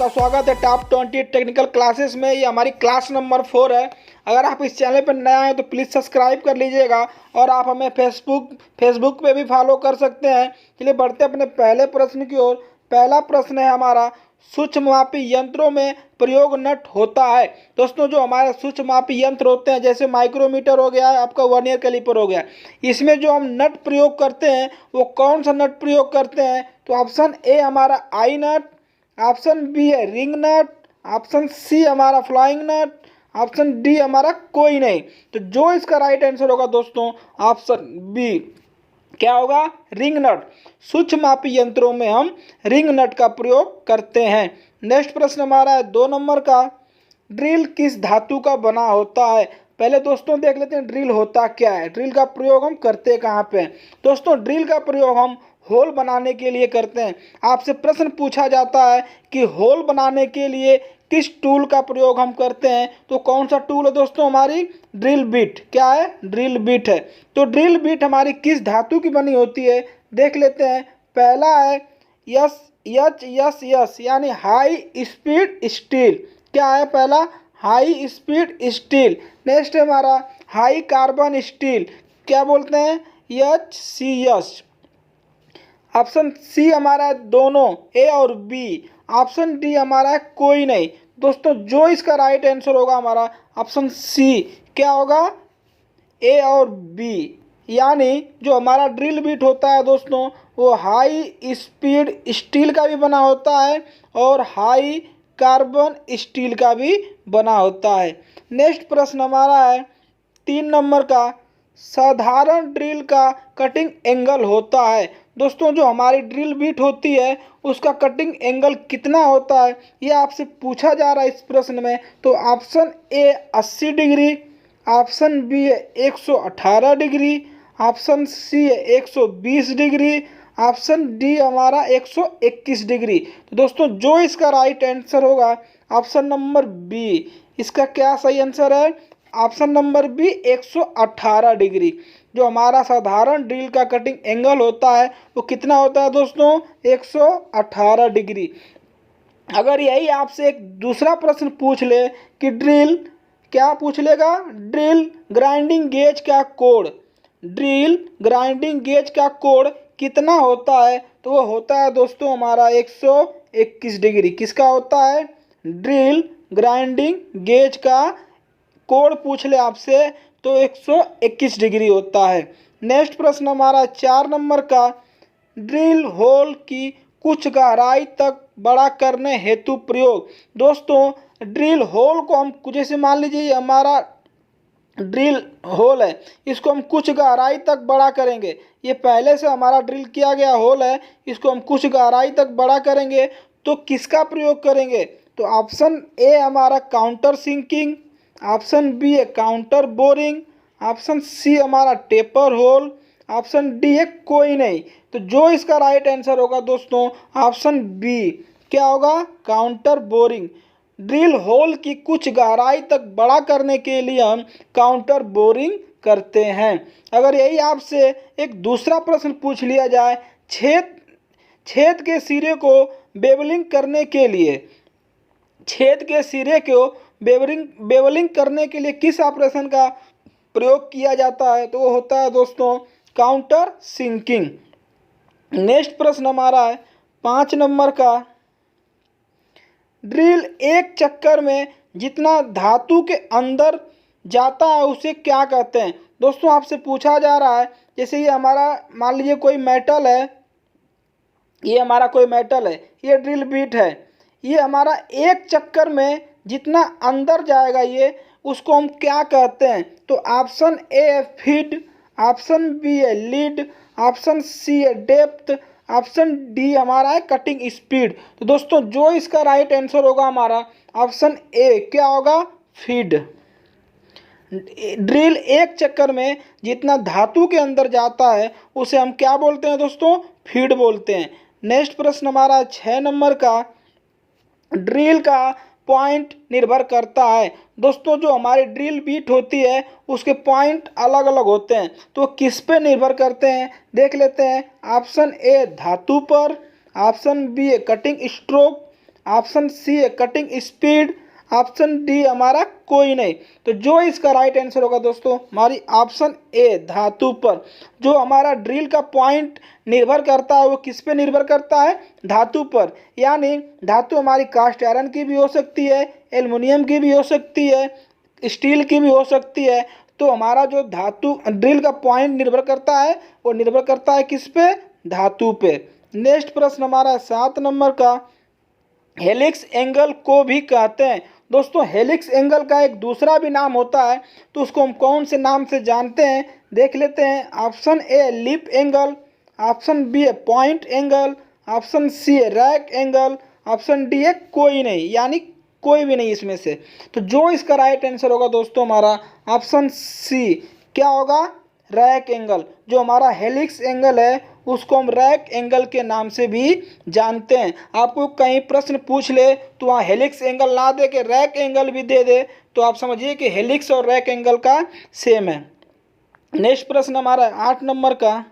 आपका स्वागत है टॉप 20 टेक्निकल क्लासेस में। ये हमारी क्लास नंबर 4 है। अगर आप इस चैनल पर नया हैं तो प्लीज़ सब्सक्राइब कर लीजिएगा और आप हमें फेसबुक पे भी फॉलो कर सकते हैं। चलिए बढ़ते अपने पहले प्रश्न की ओर। पहला प्रश्न है हमारा, सूक्ष्ममापी यंत्रों में प्रयोग नट होता है। दोस्तों, जो हमारे सूक्ष्ममापी यंत्र होते हैं जैसे माइक्रोमीटर हो गया, आपका वर्नियर कैलिपर हो गया, इसमें जो हम नट प्रयोग करते हैं वो कौन सा नट प्रयोग करते हैं? तो ऑप्शन ए हमारा आई नट, ऑप्शन बी है रिंग नट, ऑप्शन सी हमारा फ्लाइंग नट, ऑप्शन डी हमारा कोई नहीं। तो जो इसका राइट आंसर होगा दोस्तों ऑप्शन बी, क्या होगा? रिंग नट। सूक्ष्ममापी यंत्रों में हम रिंग नट का प्रयोग करते हैं। नेक्स्ट प्रश्न हमारा है 2 नंबर का, ड्रिल किस धातु का बना होता है? पहले दोस्तों देख लेते हैं ड्रिल होता क्या है, ड्रिल का प्रयोग हम करते कहाँ पे हैं। दोस्तों, ड्रिल का प्रयोग हम होल बनाने के लिए करते हैं। आपसे प्रश्न पूछा जाता है कि होल बनाने के लिए किस टूल का प्रयोग हम करते हैं, तो कौन सा टूल है दोस्तों? हमारी ड्रिल बिट। क्या है? ड्रिल बिट है। तो ड्रिल बिट हमारी किस धातु की बनी होती है, देख लेते हैं। पहला है एच यानी हाई स्पीड स्टील। क्या है पहला? High speed steel. नेक्स्ट है हमारा हाई कार्बन स्टील, क्या बोलते हैं? HCS। ऑप्शन सी हमारा है दोनों, ए और बी। ऑप्शन डी हमारा है कोई नहीं। दोस्तों, जो इसका राइट आंसर होगा हमारा ऑप्शन सी, क्या होगा? ए और बी। यानी जो हमारा ड्रिल बिट होता है दोस्तों वो हाई स्पीड स्टील का भी बना होता है और हाई कार्बन स्टील का भी बना होता है। नेक्स्ट प्रश्न हमारा है 3 नंबर का, साधारण ड्रिल का कटिंग एंगल होता है। दोस्तों, जो हमारी ड्रिल बिट होती है उसका कटिंग एंगल कितना होता है, ये आपसे पूछा जा रहा है इस प्रश्न में। तो option A 80 degree, option B है 118 डिग्री, ऑप्शन सी है 120 डिग्री, ऑप्शन डी हमारा 121 डिग्री। तो दोस्तों, जो इसका राइट आंसर होगा ऑप्शन नंबर बी। इसका क्या सही आंसर है? Option number B 118 degree. जो हमारा साधारण ड्रिल का कटिंग एंगल होता है वो कितना होता है दोस्तों? 118 डिग्री। अगर यही आपसे एक दूसरा प्रश्न पूछ ले कि ड्रिल, क्या पूछ लेगा? ड्रिल ग्राइंडिंग गेज का कोण, ड्रिल ग्राइंडिंग गेज का कोण कितना होता है? तो वो होता है दोस्तों हमारा 121 डिग्री। किसका होता है? ड्रिल ग्राइंडिंग गेज का कोण पूछ ले आपसे तो 121 डिग्री होता है। नेक्स्ट प्रश्न हमारा 4 नंबर का, ड्रिल होल की कुछ गहराई तक बड़ा करने हेतु प्रयोग। दोस्तों, ड्रिल होल को हम जैसे मान लीजिए हमारा ड्रिल होल है, इसको हम कुछ गहराई तक बड़ा करेंगे। ये पहले से हमारा ड्रिल किया गया होल है, इसको हम कुछ गहराई तक बड़ा करेंगे तो किसका प्रयोग करेंगे? तो ऑप्शन ए हमारा काउंटर सिंकिंग, ऑप्शन बी है काउंटर बोरिंग, ऑप्शन सी हमारा टेपर होल, ऑप्शन डी है कोई नहीं। तो जो इसका राइट आंसर होगा दोस्तों ऑप्शन बी, क्या होगा? Counter boring. ड्रिल होल की कुछ गहराई तक बड़ा करने के लिए हम काउंटर बोरिंग करते हैं। अगर यही आपसे एक दूसरा प्रश्न पूछ लिया जाए, छेद के सिरे को बेवलिंग करने के लिए, छेद के सिरे को बेवलिंग करने के लिए किस ऑपरेशन का प्रयोग किया जाता है? तो वो होता है दोस्तों काउंटर सिंकिंग। नेक्स्ट प्रश्न हमारा है 5 नंबर का, ड्रिल एक चक्कर में जितना धातु के अंदर जाता है उसे क्या कहते हैं? दोस्तों, आपसे पूछा जा रहा है जैसे ये हमारा मान लीजिए कोई मेटल है, ये हमारा कोई मेटल है, ये ड्रिल बिट है, ये हमारा एक चक्कर में जितना अंदर जाएगा ये उसको हम क्या कहते हैं? तो ऑप्शन ए है फीड, ऑप्शन बी है लीड, ऑप्शन सी है डेप्थ, ऑप्शन डी हमारा है कटिंग स्पीड। तो दोस्तों, जो इसका राइट आंसर होगा हमारा ऑप्शन ए, क्या होगा? फीड। ड्रिल एक चक्कर में जितना धातु के अंदर जाता है उसे हम क्या बोलते हैं दोस्तों? फीड बोलते हैं। नेक्स्ट प्रश्न हमारा 6 नंबर का, ड्रिल का पॉइंट निर्भर करता है। दोस्तों, जो हमारी ड्रिल बीट होती है उसके पॉइंट अलग अलग होते हैं, तो किस पे निर्भर करते हैं देख लेते हैं। ऑप्शन ए धातु पर, option B cutting stroke, option C है कटिंग स्पीड, ऑप्शन डी हमारा कोई नहीं। तो जो इसका राइट आंसर होगा दोस्तों हमारी ऑप्शन ए धातु पर। जो हमारा ड्रिल का पॉइंट निर्भर करता है वो किस पे निर्भर करता है, धातु पर। यानी धातु हमारी कास्ट आयरन की भी हो सकती है, एल्युमिनियम की भी हो सकती है, स्टील की भी हो सकती है। तो हमारा जो धातु ड्रिल का पॉइंट निर्भर करता है वो निर्भर करता है किस पे, धातु पे। नेक्स्ट प्रश्न हमारा 7 नंबर का, हेलिक्स एंगल को भी कहते हैं। दोस्तों हेलिक्स एंगल का एक दूसरा भी नाम होता है, तो उसको हम कौन से नाम से जानते हैं देख लेते हैं। Option A lip angle, option B है पॉइंट एंगल, ऑप्शन सी है रैक एंगल, ऑप्शन डी है कोई नहीं, यानी कोई भी नहीं इसमें से। तो जो इसका राइट आंसर होगा दोस्तों हमारा ऑप्शन सी, क्या होगा, रैक एंगल। जो हमारा हेलिक्स एंगल है उसको हम रैक एंगल के नाम से भी जानते हैं। आपको कहीं प्रश्न पूछ ले तो वहाँ हेलिक्स एंगल ना दे के रैक एंगल भी दे दे तो आप समझिए कि हेलिक्स और रैक एंगल का सेम है। नेक्स्ट प्रश्न हमारा 8 नंबर का,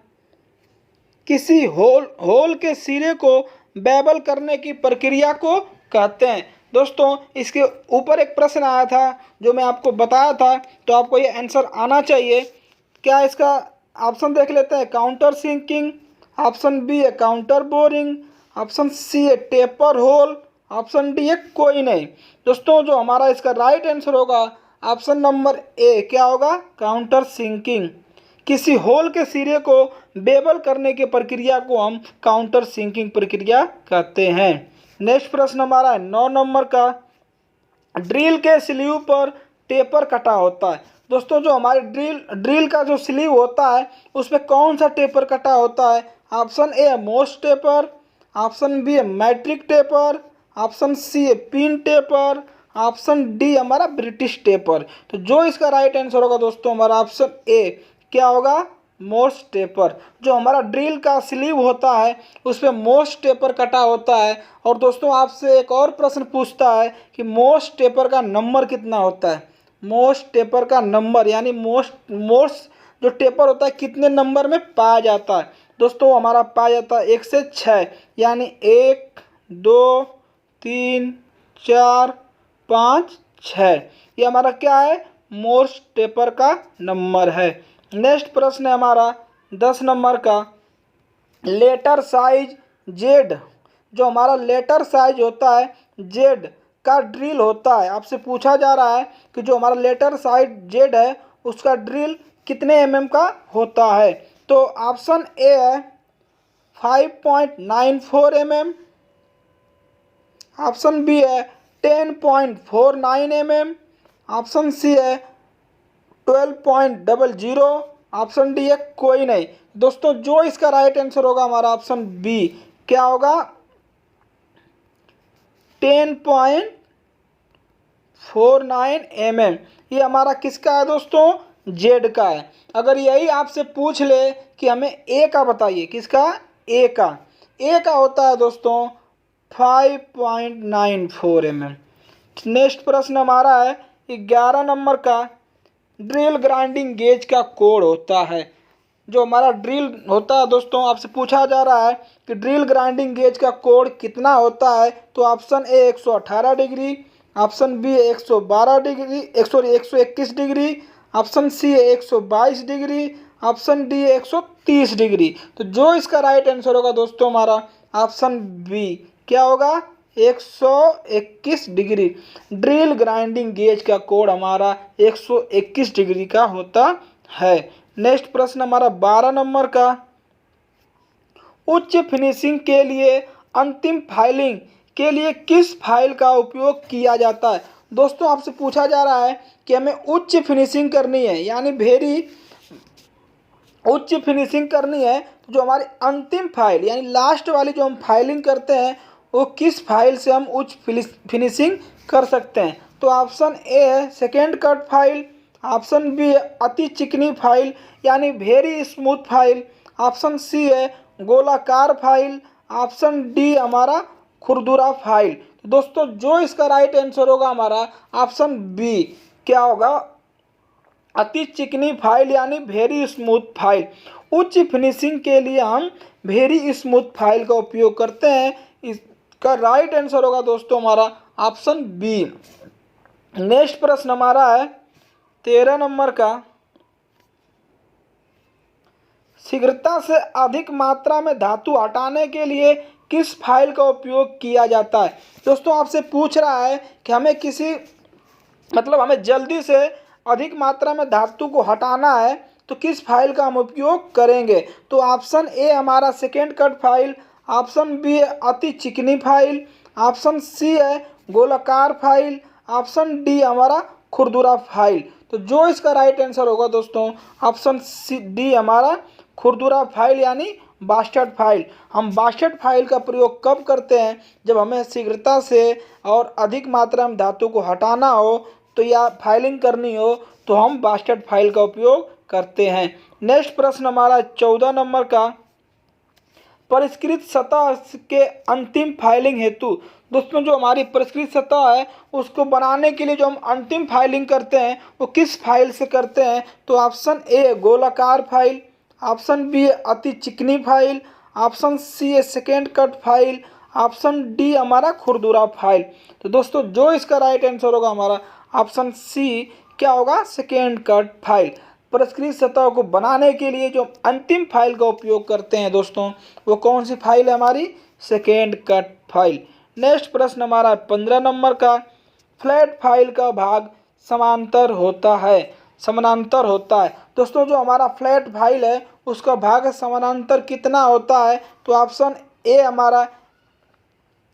किसी होल के सिरे को बेवल करने की प्रक्रिया को कहते हैं। दोस्तों इसके ऊपर एक प्रश्न आया था जो मैं आपको बताया था, तो आपको ये आंसर आना चाहिए। क्या इसका ऑप्शन देख लेते हैं, काउंटर सिंकिंग, ऑप्शन बी है काउंटर बोरिंग, ऑप्शन सी है टेपर होल, ऑप्शन डी है कोई नहीं। दोस्तों जो हमारा इसका राइट आंसर होगा ऑप्शन नंबर ए, क्या होगा, काउंटर सिंकिंग। किसी होल के सिरे को बेवल करने की प्रक्रिया को हम काउंटर सिंकिंग प्रक्रिया कहते हैं। नेक्स्ट प्रश्न हमारा है 9 नंबर का, ड्रिल के स्लीव पर टेपर कटा होता है। दोस्तों जो हमारे ड्रिल का जो स्लीव होता है उस पर कौन सा टेपर कटा होता है। ऑप्शन ए है मोस्ट टेपर, ऑप्शन बी है मैट्रिक टेपर, ऑप्शन सी है पिन टेपर, ऑप्शन डी हमारा ब्रिटिश टेपर। तो जो इसका राइट आंसर होगा दोस्तों हमारा ऑप्शन ए, क्या होगा, मोस्ट टेपर। जो हमारा ड्रिल का स्लीव होता है उस पर मोस्ट टेपर कटा होता है। और दोस्तों आपसे एक और प्रश्न पूछता है कि मोस्ट टेपर का नंबर कितना होता है। मोस्ट टेपर का नंबर यानी मोस्ट जो टेपर होता है कितने नंबर में पाया जाता है। दोस्तों हमारा पाया जाता है 1 से 6, यानी 1 2 3 4 5 6, ये हमारा क्या है, मोस्ट टेपर का नंबर है। नेक्स्ट प्रश्न है हमारा 10 नंबर का, लेटर साइज जेड। जो हमारा लेटर साइज होता है जेड का ड्रिल होता है, आपसे पूछा जा रहा है कि जो हमारा लेटर साइज जेड है उसका ड्रिल कितने mm का होता है। तो ऑप्शन ए है 5.94 mm, ऑप्शन बी है 10.49 mm, ऑप्शन सी है 12.00, ऑप्शन डी है कोई नहीं। दोस्तों जो इसका राइट आंसर होगा हमारा ऑप्शन बी, क्या होगा, 10.49 mm। ये हमारा किसका है दोस्तों, जेड का है। अगर यही आपसे पूछ ले कि हमें ए का बताइए, किसका, ए का होता है दोस्तों 5.94 mm। नेक्स्ट प्रश्न हमारा है 11 नंबर का, ड्रिल ग्राइंडिंग गेज का कोड होता है। जो हमारा ड्रिल होता है दोस्तों आपसे पूछा जा रहा है कि ड्रिल ग्राइंडिंग गेज का कोड कितना होता है। तो option A 118 degree, option B है 112 डिग्री 121 डिग्री, ऑप्शन सी है 122 डिग्री, ऑप्शन डी है 130 डिग्री। तो जो इसका राइट आंसर होगा दोस्तों हमारा ऑप्शन बी, क्या होगा, 121 डिग्री। ड्रिल ग्राइंडिंग गेज का कोड हमारा 121 डिग्री का होता है। नेक्स्ट प्रश्न हमारा 12 नंबर का, उच्च फिनिशिंग के लिए अंतिम फाइलिंग के लिए किस फाइल का उपयोग किया जाता है। दोस्तों आपसे पूछा जा रहा है कि हमें उच्च फिनिशिंग करनी है, यानी वेरी उच्च फिनिशिंग करनी है, तो जो हमारी अंतिम फाइल यानी लास्ट वाली जो हम फाइलिंग करते हैं वो किस फाइल से हम उच्च फिनिशिंग कर सकते हैं। तो ऑप्शन ए है second cut file, option B है अति चिकनी फाइल यानी very smooth file, option C है गोलाकार फाइल, ऑप्शन डी हमारा खुरदुरा फाइल। तो दोस्तों जो इसका राइट आंसर होगा हमारा ऑप्शन बी, क्या होगा, अति चिकनी फाइल यानी वेरी स्मूथ फाइल। उच्च फिनिशिंग के लिए हम वेरी स्मूथ फाइल का उपयोग करते हैं। का राइट आंसर होगा दोस्तों हमारा ऑप्शन बी। नेक्स्ट प्रश्न हमारा है 13 नंबर का, शीघ्रता से अधिक मात्रा में धातु हटाने के लिए किस फाइल का उपयोग किया जाता है। दोस्तों आपसे पूछ रहा है कि हमें हमें जल्दी से अधिक मात्रा में धातु को हटाना है तो किस फाइल का हम उपयोग करेंगे। तो ऑप्शन ए हमारा second cut file, option B है अति चिकनी फाइल, ऑप्शन सी है गोलाकार फाइल, ऑप्शन डी हमारा खुरदुरा फाइल। तो जो इसका राइट आंसर होगा दोस्तों ऑप्शन सी डी हमारा खुरदुरा फाइल यानी बास्टर्ड फाइल। हम बास्टर्ड फाइल का प्रयोग कब करते हैं, जब हमें शीघ्रता से और अधिक मात्रा में धातु को हटाना हो तो या फाइलिंग करनी हो तो हम बास्टर्ड फाइल का उपयोग करते हैं। नेक्स्ट प्रश्न हमारा 14 नंबर का, परिष्कृत सतह के अंतिम फाइलिंग हेतु। दोस्तों जो हमारी परिष्कृत सतह है उसको बनाने के लिए जो हम अंतिम फाइलिंग करते हैं वो किस फाइल से करते हैं। तो ऑप्शन ए गोलाकार फाइल, ऑप्शन बी अति चिकनी फाइल, ऑप्शन सी है second cut file, option D हमारा खुरदुरा फाइल। तो दोस्तों जो इसका राइट आंसर होगा हमारा ऑप्शन सी क्या होगा, सेकेंड कट फाइल। परिष्कृत सतह को बनाने के लिए जो अंतिम फाइल का उपयोग करते हैं दोस्तों वो कौन सी फाइल है हमारी, सेकेंड कट फाइल। नेक्स्ट प्रश्न हमारा 15 नंबर का, फ्लैट फाइल का भाग समानांतर होता है। दोस्तों जो हमारा फ्लैट फाइल है उसका भाग समानांतर कितना होता है। तो ऑप्शन ए हमारा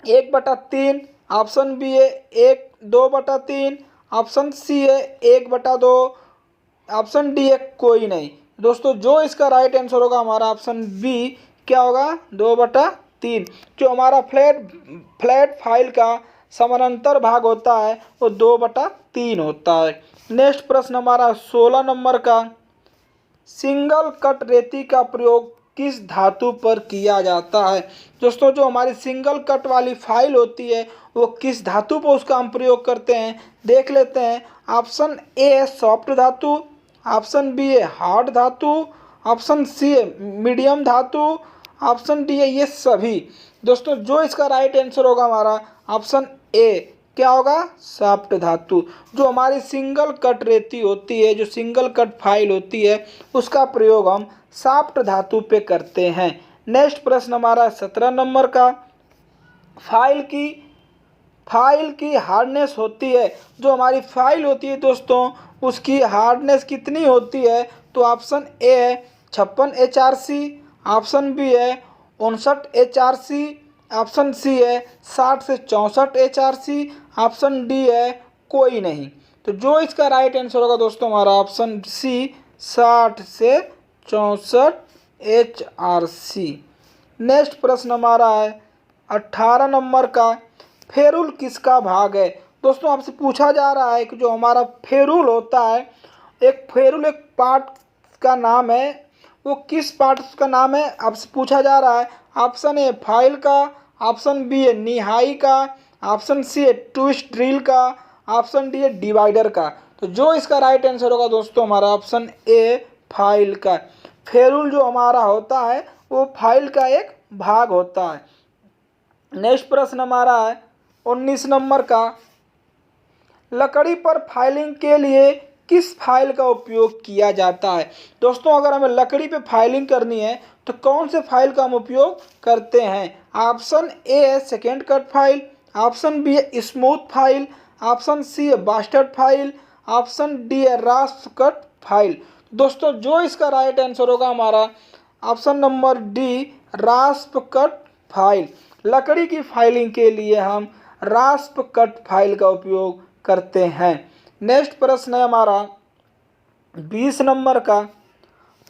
1/3, ऑप्शन बी है 2/3, ऑप्शन सी है 1/2, ऑप्शन डी है कोई नहीं। दोस्तों जो इसका राइट आंसर होगा हमारा ऑप्शन बी क्या होगा, 2/3। जो हमारा फ्लैट फाइल का समानांतर भाग होता है वो 2/3 होता है। नेक्स्ट प्रश्न हमारा 16 नंबर का, सिंगल कट रेती का प्रयोग किस धातु पर किया जाता है। दोस्तों जो हमारी सिंगल कट वाली फाइल होती है वो किस धातु पर उसका हम प्रयोग करते हैं देख लेते हैं। ऑप्शन ए है सॉफ्ट धातु, ऑप्शन बी है हार्ड धातु, ऑप्शन सी है मीडियम धातु, ऑप्शन डी है ये सभी। दोस्तों जो इसका राइट आंसर होगा हमारा ऑप्शन ए क्या होगा, सॉफ्ट धातु। जो हमारी सिंगल कट रेती होती है, जो सिंगल कट फाइल होती है उसका प्रयोग हम सॉफ्ट धातु पे करते हैं। नेक्स्ट प्रश्न हमारा 17 नंबर का, फाइल की हार्डनेस होती है। जो हमारी फाइल होती है दोस्तों उसकी हार्डनेस कितनी होती है। तो ऑप्शन ए है 56 HRC, ऑप्शन बी है 59 HRC, ऑप्शन सी है 60 से 64 HRC, ऑप्शन डी है कोई नहीं। तो जो इसका राइट आंसर होगा दोस्तों हमारा ऑप्शन सी 60 से 64 HRC। नेक्स्ट प्रश्न हमारा है 18 नंबर का, फेरुल किसका भाग है। दोस्तों आपसे पूछा जा रहा है कि जो हमारा फेरुल होता है, एक पार्ट का नाम है, वो किस पार्ट का नाम है आपसे पूछा जा रहा है। ऑप्शन ए फाइल का, ऑप्शन बी है निहाई का, ऑप्शन सी है ट्विस्ट ड्रिल का, ऑप्शन डी है डिवाइडर का। तो जो इसका राइट आंसर होगा दोस्तों हमारा ऑप्शन ए फाइल का। फेरुल जो हमारा होता है वो फाइल का एक भाग होता है। नेक्स्ट प्रश्न हमारा है 19 नंबर का, लकड़ी पर फाइलिंग के लिए किस फाइल का उपयोग किया जाता है। दोस्तों अगर हमें लकड़ी पे फाइलिंग करनी है तो कौन से फाइल का हम उपयोग करते हैं। ऑप्शन ए है second cut file, option B है स्मूथ फाइल, ऑप्शन सी है बास्टर्ड फाइल, ऑप्शन डी है रास्प कट फाइल। दोस्तों जो इसका राइट आंसर होगा हमारा option number D रास्प cut file. लकड़ी की फाइलिंग के लिए हम रास्प कट फाइल का उपयोग करते हैं। नेक्स्ट प्रश्न है हमारा 20 नंबर का,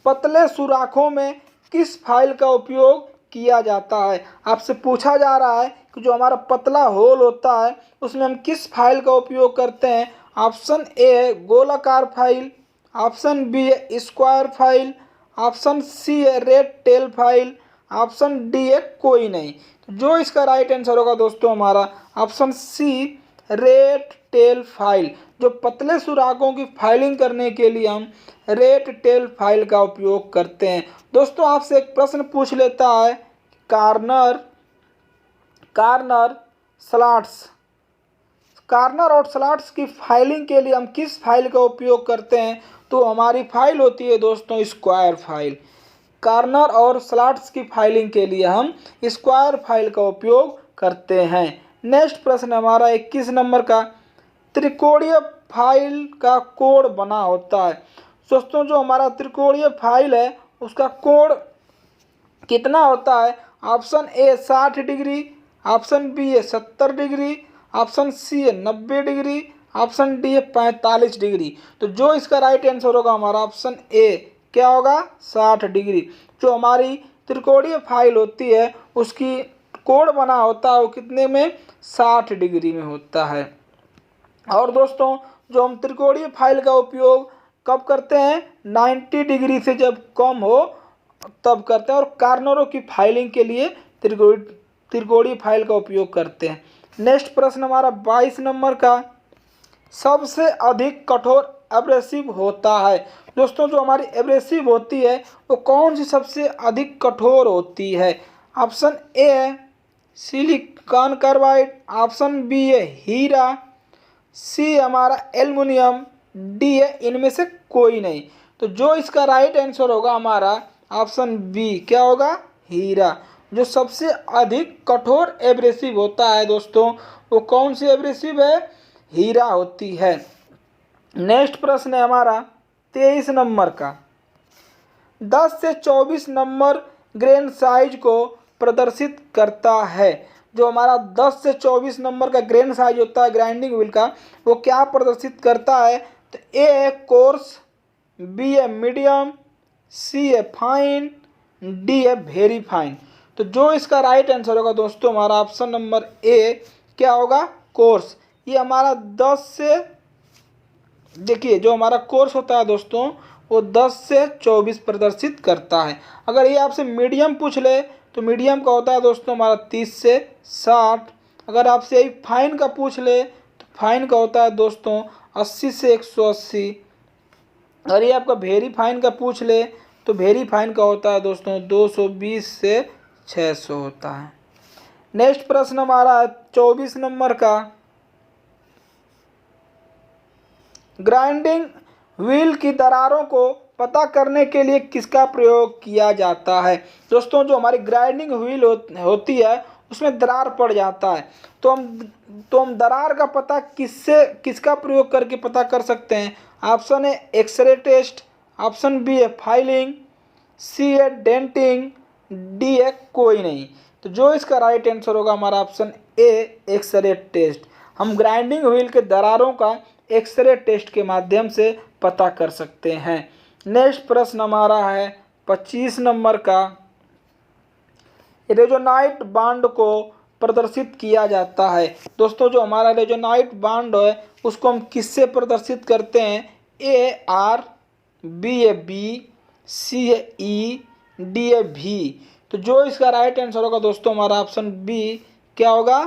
पतले सुराखों में किस फाइल का उपयोग किया जाता है। आपसे पूछा जा रहा है कि जो हमारा पतला होल होता है उसमें हम किस फाइल का उपयोग करते हैं। ऑप्शन ए है गोलाकार फाइल, ऑप्शन बी है स्क्वायर फाइल, ऑप्शन सी है red tail file, option D है कोई नहीं। जो इसका राइट आंसर होगा दोस्तों हमारा option C rat tail file. जो पतले सुराखों की फाइलिंग करने के लिए हम रेड टेल फाइल का उपयोग करते हैं। दोस्तों आपसे एक प्रश्न पूछ लेता है, कार्नर स्लॉट्स। कार्नर और स्लॉट्स की फाइलिंग के लिए हम किस फाइल का उपयोग करते हैं? तो हमारी फाइल होती है दोस्तों स्क्वायर फाइल। कार्नर और स्लॉट्स की फाइलिंग के लिए हम स्क्वायर फाइल का उपयोग करते हैं। नेक्स्ट प्रश्न हमारा 21 नंबर का, त्रिकोणीय फाइल का कोण बना होता है। दोस्तों जो हमारा त्रिकोणीय फाइल है उसका कोण कितना होता है? Option A 60 degree, option B है 70 डिग्री, ऑप्शन सी है 90 डिग्री, ऑप्शन डी है 45 डिग्री। तो जो इसका राइट आंसर होगा हमारा ऑप्शन ए क्या होगा? 60 डिग्री। जो हमारी त्रिकोणीय फाइल होती है उसकी कोण बना होता है वो कितने में? 60 डिग्री में होता है। और दोस्तों जो हम त्रिकोणीय फाइल का उपयोग कब करते हैं? 90 डिग्री से जब कम हो तब करते हैं। और कार्नरों की फाइलिंग के लिए त्रिकोणीय फाइल का उपयोग करते हैं। नेक्स्ट प्रश्न हमारा 22 नंबर का, सबसे अधिक कठोर एब्रेसिव होता है। दोस्तों जो हमारी एब्रेसिव होती है वो कौन सी सबसे अधिक कठोर होती है? ऑप्शन ए है सिलिकॉन कार्बाइड, ऑप्शन बी है हीरा, सी हमारा एल्युमिनियम, डी है इनमें से कोई नहीं। तो जो इसका राइट आंसर होगा हमारा ऑप्शन बी क्या होगा? हीरा। जो सबसे अधिक कठोर एब्रेसिव होता है दोस्तों वो कौन सी एब्रेसिव है? हीरा होती है। नेक्स्ट प्रश्न है हमारा 23 नंबर का, 10 से 24 नंबर ग्रेन साइज को प्रदर्शित करता है। जो हमारा 10 से 24 नंबर का ग्रेन साइज होता है ग्राइंडिंग व्हील का वो क्या प्रदर्शित करता है? तो ए है कोर्स, बी है मीडियम, सी है फाइन, डी है वेरी फाइन। तो जो इसका राइट आंसर होगा दोस्तों हमारा ऑप्शन नंबर ए क्या होगा? कोर्स। ये हमारा 10 से, देखिए जो हमारा कोर्स होता है दोस्तों वो 10 से 24 प्रदर्शित करता है। अगर ये आपसे मीडियम पूछ ले तो मीडियम का होता है दोस्तों हमारा 30 से 60। अगर आपसे यही फाइन का पूछ ले तो फाइन का होता है दोस्तों 80 से 180। अगर ये आपका वेरी फाइन का पूछ ले तो वेरी फाइन का होता है दोस्तों 220 से 600 होता है। नेक्स्ट प्रश्न हमारा 24 नंबर का, ग्राइंडिंग व्हील की दरारों को पता करने के लिए किसका प्रयोग किया जाता है? दोस्तों जो हमारी ग्राइंडिंग व्हील होती है उसमें दरार पड़ जाता है तो हम दरार का पता किसका प्रयोग करके पता कर सकते हैं? Option A x-ray test, option B है फाइलिंग, सी है डेंटिंग, डी है कोई नहीं। तो जो इसका राइट आंसर होगा हमारा ऑप्शन ए एक्सरे टेस्ट। हम ग्राइंडिंग व्हील के दरारों का एक्सरे टेस्ट के माध्यम से पता कर सकते हैं। नेक्स्ट प्रश्न हमारा है 25 नंबर का, रेजोनाइट बांड को प्रदर्शित किया जाता है। दोस्तों जो हमारा रेजोनाइट बांड है उसको हम किससे प्रदर्शित करते हैं? ए आर, बी है बी, सी है ई, डी है भी। तो जो इसका राइट आंसर होगा दोस्तों हमारा ऑप्शन बी क्या होगा?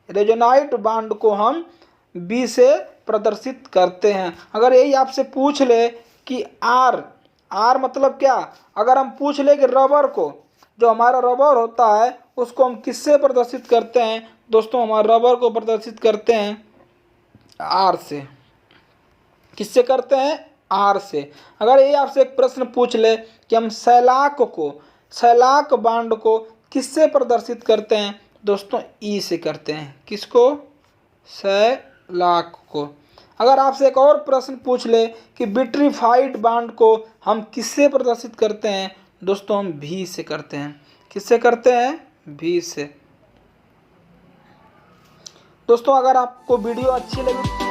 रेजोनाइट बांड को हम बी से प्रदर्शित करते हैं। अगर यही आपसे पूछ ले कि आर मतलब क्या? अगर हम पूछ ले कि रबर को, जो हमारा रबर होता है उसको हम किससे प्रदर्शित करते हैं? दोस्तों हमारे रबर को प्रदर्शित करते हैं आर से। किससे करते हैं? आर से। अगर ये आपसे एक प्रश्न पूछ ले कि हम सैलाक बांड को किससे प्रदर्शित करते हैं? दोस्तों ई से करते हैं। किसको? सैलाक को। अगर आपसे एक और प्रश्न पूछ ले कि विट्रीफाइड बांड को हम किससे प्रदर्शित करते हैं? दोस्तों हम भी से करते हैं। किससे करते हैं? भी से। दोस्तों अगर आपको वीडियो अच्छी लगी